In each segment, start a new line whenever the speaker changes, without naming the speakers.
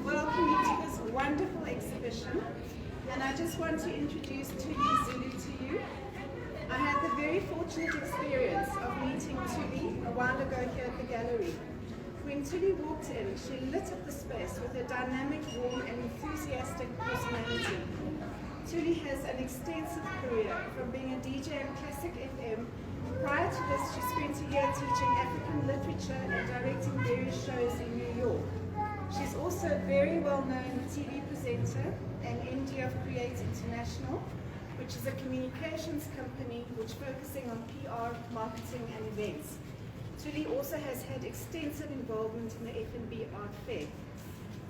welcome you to this wonderful exhibition. And I just want to introduce Tuli Zulu to you. I had the very fortunate experience of meeting Tuli a while ago here at the gallery. When Tuli walked in, she lit up the space with a dynamic, warm and enthusiastic personality. Tuli has an extensive career, from being a DJ on Classic FM. Prior to this, she spent a year teaching African literature and directing various shows in New York. She's also a very well-known TV presenter and MD of Create International, which is a communications company which focusing on PR, marketing and events. Tuli also has had extensive involvement in the F&B Art Fair.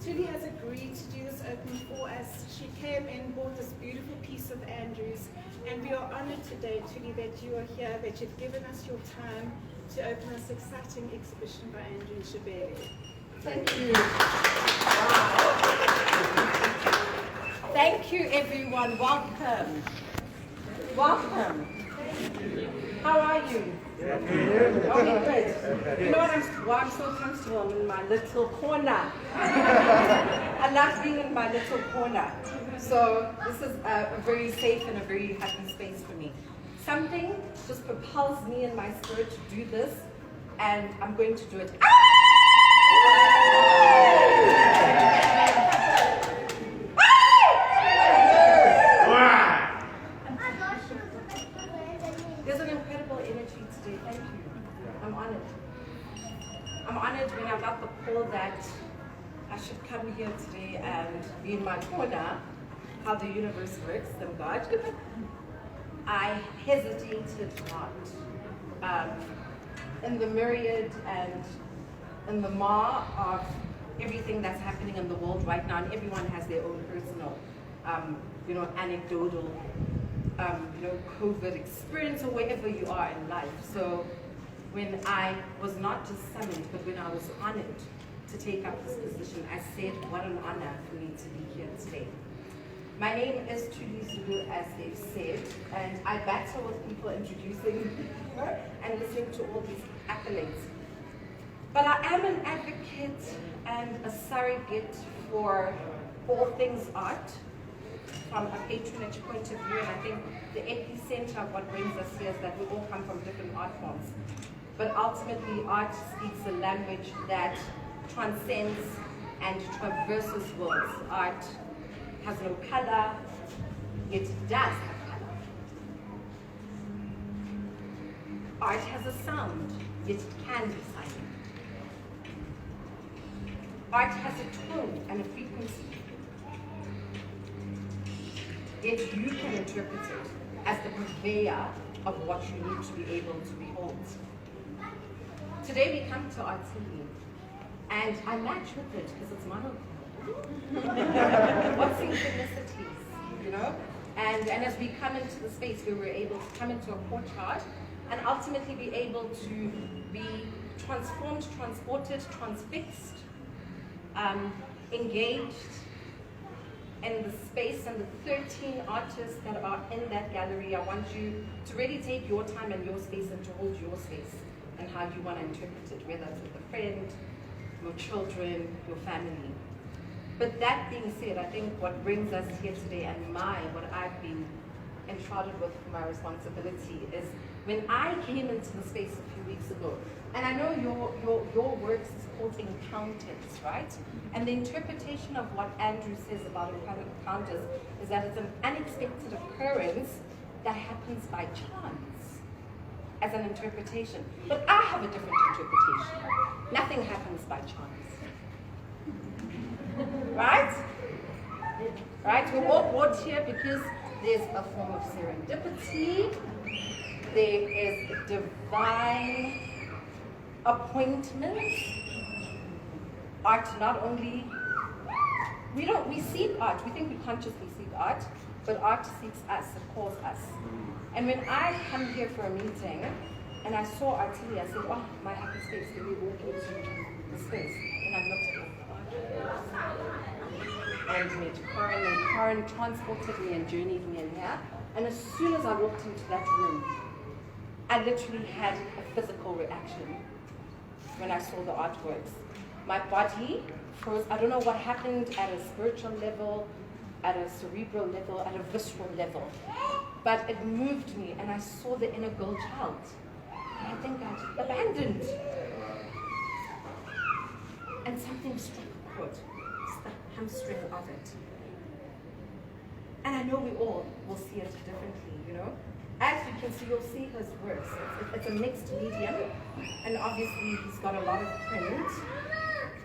Tuli has agreed to do this opening for us. She came in, bought this beautiful piece of Andrew's, and we are honored today, Tuli, that you are here, that you've given us your time to open this exciting exhibition by Andrew Shabele.
Thank you. Thank you, everyone. Welcome. Welcome. How are you? Okay, good. You know why I'm so comfortable? I'm in my little corner. I love being in my little corner. So this is a very safe and a very happy space for me. Something just propels me in my spirit to do this, and I'm going to do it. There's an incredible energy today. Thank you. I'm honored. I'm honored when I got the call that I should come here today and be in my corner, how the universe works, thank God. I hesitated not. In the myriad and in the maw of everything that's happening in the world right now, and everyone has their own personal, anecdotal, COVID experience or wherever you are in life. So when I was not just summoned, but when I was honored to take up this position, I said, what an honor for me to be here today. My name is Tuli Zulu, as they've said, and I battle with people introducing her and listening to all these accolades. But I am an advocate and a surrogate for all things art from a patronage point of view, and I think the epicenter of what brings us here is that we all come from different art forms. But ultimately, art speaks a language that transcends and traverses worlds. Art has no color, yet it does have color. Art has a sound, yet it can be silent. Art has a tone and a frequency, yet you can interpret it as the purveyor of what you need to be able to behold. Today we come to Artili, and I match with it because it's monochrome. What synchronicities, you know? And as we come into the space, we were able to come into a courtyard and ultimately be able to be transformed, transported, transfixed, engaged in the space, and the 13 artists that are in that gallery. I want you to really take your time and your space and to hold your space and how you want to interpret it, whether it's with a friend, your children, your family. But that being said, I think what brings us here today and what I've been enshrouded with for my responsibility is when I came into the space a few weeks ago, and I know your works is called Encounters, right? And the interpretation of what Andrew says about encounters is that it's an unexpected occurrence that happens by chance as an interpretation. But I have a different interpretation. Nothing happens by chance. Right? Right? We're all brought here because there's a form of serendipity. There is divine appointment. Art not only, we seek art, we think we consciously seek art, but art seeks us, it calls us. And when I come here for a meeting, and I saw Artili, I said, oh, my happy space, let me walk into the space. And I looked at it. And met Karen, and Karen transported me and journeyed me in here. And as soon as I walked into that room, I literally had a physical reaction when I saw the artworks. My body froze. I don't know what happened at a spiritual level, at a cerebral level, at a visceral level. But it moved me, and I saw the inner girl child. And I think I'd abandoned. And something struck a chord. It's the hamstring of it. And I know we all will see it differently, you know. As you can see, you'll see his works. It's a mixed medium, and obviously he's got a lot of print.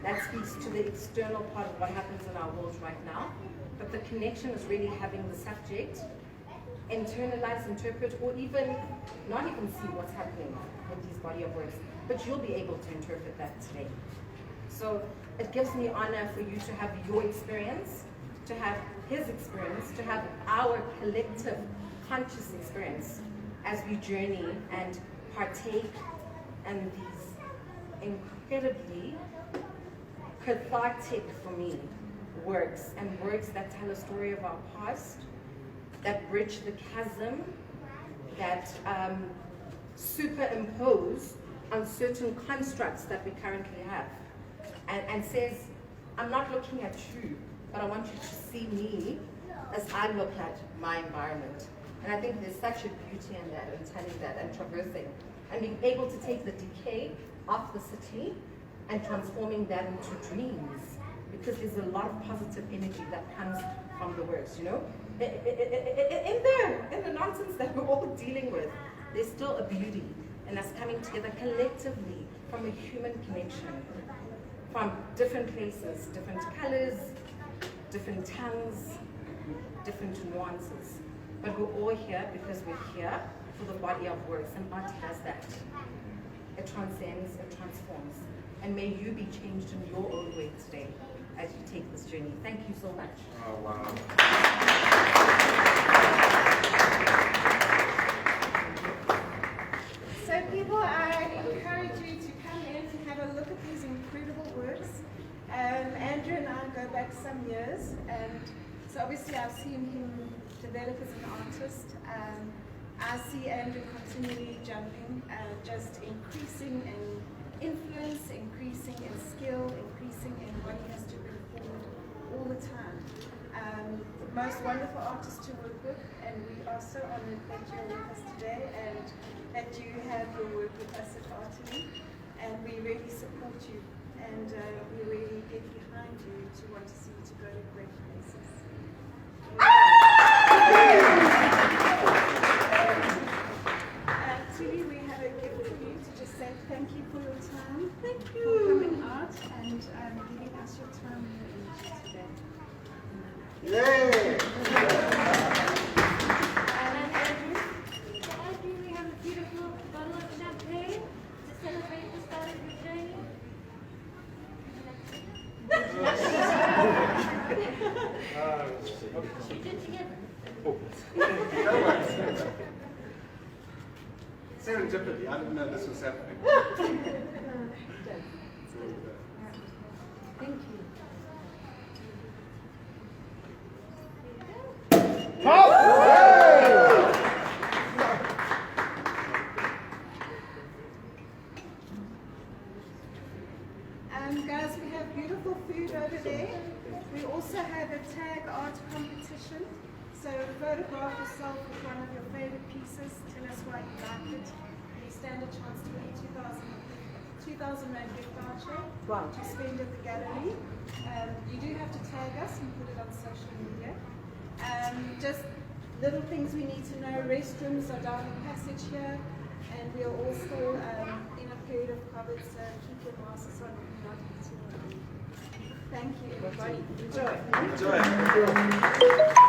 That speaks to the external part of what happens in our world right now. But the connection is really having the subject internalize, interpret, or even not even see what's happening with these body of works. But you'll be able to interpret that today. So it gives me honor for you to have your experience, to have his experience, to have our collective conscious experience as we journey and partake in these incredibly cathartic, for me, works, and works that tell a story of our past, that bridge the chasm, that superimpose on certain constructs that we currently have, and says, I'm not looking at you, but I want you to see me as I look at my environment. And I think there's such a beauty in that, and telling that, and traversing, and being able to take the decay of the city and transforming that into dreams, because there's a lot of positive energy that comes from the works, you know? In the nonsense that we're all dealing with, there's still a beauty in us coming together collectively from a human connection, from different places, different colors, different tongues, different nuances. But we're all here because we're here for the body of works, and art does that. It transcends, it transforms. And may you be changed in your own way today as you take this journey. Thank you so much.
Oh, wow.
So people, I encourage you to come in and have a look at these incredible works. Andrew and I go back some years, and so obviously I've seen him develop as an artist. I see Andrew continually jumping, just increasing in influence, increasing in skill, increasing in what he has to bring forward all the time. Most wonderful artist to work with, and we are so honored that you're with us today and that you have your work with us at Artemy, and we really support you, and we really get behind you to want to see you to go to great places. Tuli, we have a gift for you to just say thank you for your time. Thank you for coming out and giving us your time and your energy today.
Yay!
Andrew?
So Andrew, we have a beautiful bottle of champagne to celebrate the start of your journey. We did together.
Serendipity, I didn't know this was happening.
Thank you.
Guys, we have beautiful food over there. We also have a tag art competition. So photograph yourself with one of your favorite pieces. Tell us why you liked it. You stand a chance to win 2,000 rand gift voucher to spend at the gallery. You do have to tag us and put it on social media. Just little things we need to know. Restrooms are down the passage here, and we are all still in a period of COVID, so keep your masks on and not eating. Thank you, everybody. Enjoy.
Enjoy.